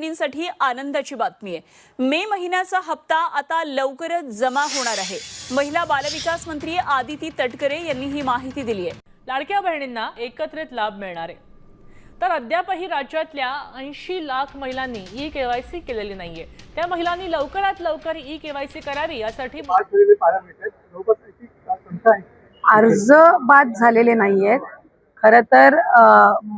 गृहिणींसाठी आनंदाची बातमी आहे। मे महिन्याचा हप्ता आता लवकरच जमा होणार आहे। महिला बालविकास मंत्री आदिती तटकरे यांनी ही माहिती दिली आहे। लाडक्या बहिणींना एकत्रित लाभ मिळणार आहे। तर अद्यापही राज्यातल्या 80 लाख महिलांनी ई-केवायसी केलेली नाहीये। त्या महिलांनी लवकरात लवकर ई-केवायसी करावी यासाठी अर्ज बाद झालेले नाहीयेत। खरं तर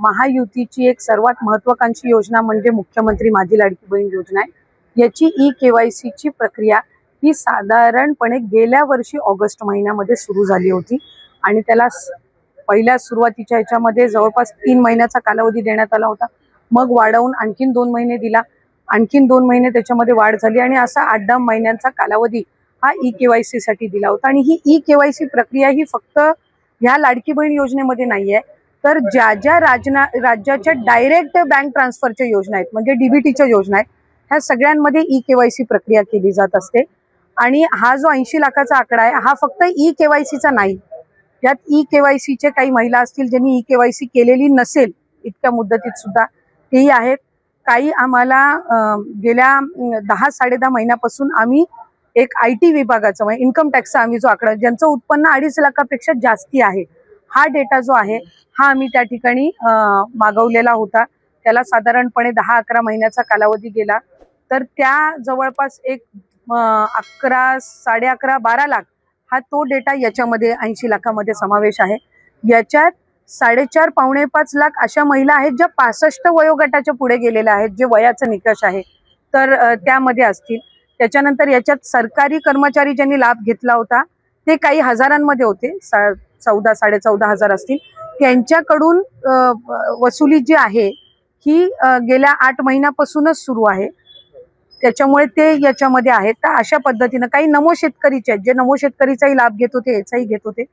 महायुतीची एक सर्वात महत्त्वाकांक्षी योजना म्हणजे मुख्यमंत्री माझी लाडकी बहीण योजना आहे। याची ई-केवायसी ची प्रक्रिया ही साधारणपणे गेल्या वर्षी ऑगस्ट महिन्यामध्ये सुरू झाली होती आणि त्याला पहिल्या सुरुवातीच्या ह्याच्यामध्ये जवळपास 3 महिन्याचा कालावधी देण्यात आला होता। मग वाढवून आणखीन 2 महिने दिला, आणखीन 2 महिने त्याच्यामध्ये वाढ झाली आणि असा 8-10 महिन्यांचा कालावधी हा ई-केवायसी साठी दिला होता। आणि ही ई-केवायसी प्रक्रिया ही फक्त ह्या लाडकी बहीण योजनेमध्ये नाहीये, तर ज्या ज्या राज्याच्या डायरेक्ट बँक ट्रान्सफरच्या योजना आहेत म्हणजे डीबीटीच्या योजना आहेत, ह्या सगळ्यांमध्ये ई-केवायसी प्रक्रिया केली जात असते। आणि हा जो 80 लाखाचा आकडा आहे हा फक्त ई-केवायसीचा नाही, यात ई-केवायसीचे काही महिला असतील ज्यांनी ई-केवायसी केलेली नसेल इतक्या मुदतीत सुद्धा तेही आहेत। काही आम्हाला गेल्या 10-10.5 महिन्यापासून आम्ही एक IT विभागाचा म्हणजे इन्कम टॅक्सचा आम्ही जो आकडा ज्यांचं उत्पन्न 2.5 लाखापेक्षा जास्ती आहे हा डेटा जो आहे हा आम्ही त्या ठिकाणी मागवलेला होता। त्याला साधारणपणे 10-11 महिन्याचा कालावधी गेला, तर त्या जवळपास एक 11, 11.5, 12 लाख हा तो डेटा याच्यामध्ये 80 लाखामध्ये समावेश आहे। याच्यात 4.5 पावणे 5 लाख अशा महिला आहेत ज्या 65 वयोगटाच्या पुढे गेलेल्या आहेत, जे वयाचा निकष आहे तर त्यामध्ये असतील। त्याच्यानंतर याच्यात सरकारी कर्मचारी ज्यांनी लाभ घेतला होता ते काही हजारांमध्ये होते, 14-14.5 हजार असतील। त्यांच्याकडून वसुली जी आहे ही गेल्या 8 महिन्यापासूनच सुरू आहे, त्याच्यामुळे ते याच्यामध्ये आहेत। तर अशा पद्धतीनं काही नमो शेतकरीचे आहेत जे नमो शेतकरीचाही लाभ घेत होते, याचाही घेत होते,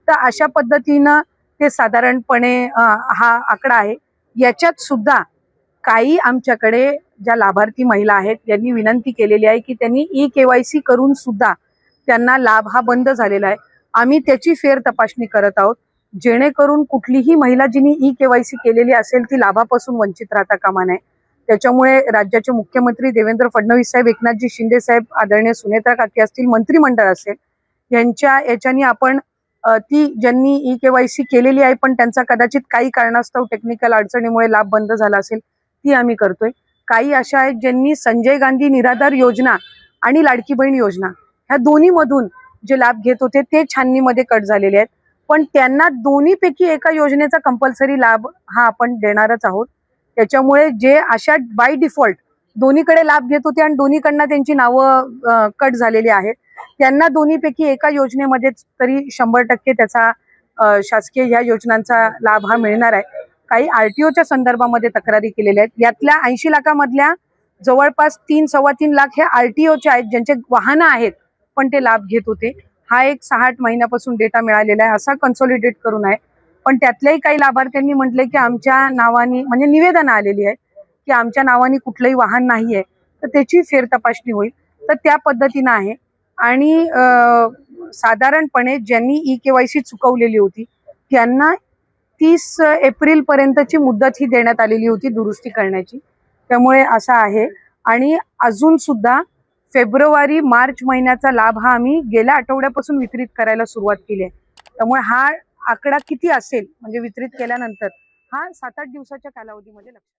तर अशा पद्धतीनं ते साधारणपणे हा आकडा आहे। याच्यात सुद्धा काही आमच्याकडे ज्या लाभार्थी महिला आहेत यांनी विनंती केलेली आहे की त्यांनी ई-केवायसी करून सुद्धा त्यांना लाभ हा बंद झालेला आहे। आम्ही त्याची फेर तपासणी करत आहोत जेणेकरून कुठलीही महिला जिने ई-केवायसी केलेली असेल ती लाभापासून वंचित राहता कामा नये। त्याच्यामुळे राज्याचे मुख्यमंत्री देवेंद्र फडणवीस साहेब, एकनाथजी शिंदे साहेब, आदरणीय सुनेत्रा काकी असतील, मंत्रिमंडळ असेल, यांच्या याच्यानी आपण ती ज्यांनी ई-केवायसी केलेली आहे पण त्यांचा कदाचित काही कारणास्तव टेक्निकल अडचणीमुळे लाभ बंद झाला असेल ती आम्ही करतोय। काही अशा आहेत ज्यांनी संजय गांधी निराधार योजना आणि लाडकी बहीण योजना ह्या दोन्ही मधून जे लाभ घेत होते ते छाननीमध्ये कट झालेले आहेत, पण त्यांना दोन्हीपैकी एका योजनेचा कंपल्सरी लाभ हा आपण देणारच आहोत। त्याच्यामुळे जे अशा बाय डिफॉल्ट दोन्हीकडे लाभ घेत होते आणि दोन्हीकडनं त्यांची नावं कट झालेली आहेत त्यांना दोन्हीपैकी एका योजनेमध्ये तरी 100% त्याचा शासकीय ह्या योजनांचा लाभ हा मिळणार आहे। काही RTOच्या संदर्भामध्ये तक्रारी केलेल्या आहेत, यातल्या 80 लाखामधल्या जवळपास 3-3.25 लाख हे RTOचे आहेत ज्यांचे वाहनं आहेत पण ते लाभ घेत होते। हा एक 6-8 महिन्यापासून डेटा मिळालेला आहे, असा कन्सॉलिडेट करून आहे। पण त्यातल्याही काही लाभार्थ्यांनी म्हटले की आमच्या नावानी म्हणजे निवेदन आलेली आहे की आमच्या नावानी कुठलंही वाहन नाहीये, तर त्याची फेर तपासणी होईल, तर त्या पद्धतीनं आहे। आणि साधारणपणे ज्यांनी ई-केवायसी चुकवलेली होती त्यांना 30 एप्रिल पर्यंतची मुदत ही देण्यात आलेली होती दुरुस्ती करण्याची, त्यामुळे असा आहे। आणि अजून सुद्धा फेब्रुवारी-मार्च महिन्याचा लाभ हा आम्ही गेल्या आठवड्यापासून वितरित करायला सुरुवात केली आहे, त्यामुळे हा आकडा किती असेल म्हणजे वितरित केल्यानंतर हा 7-8 दिवसाच्या कालावधीमध्ये लक्षात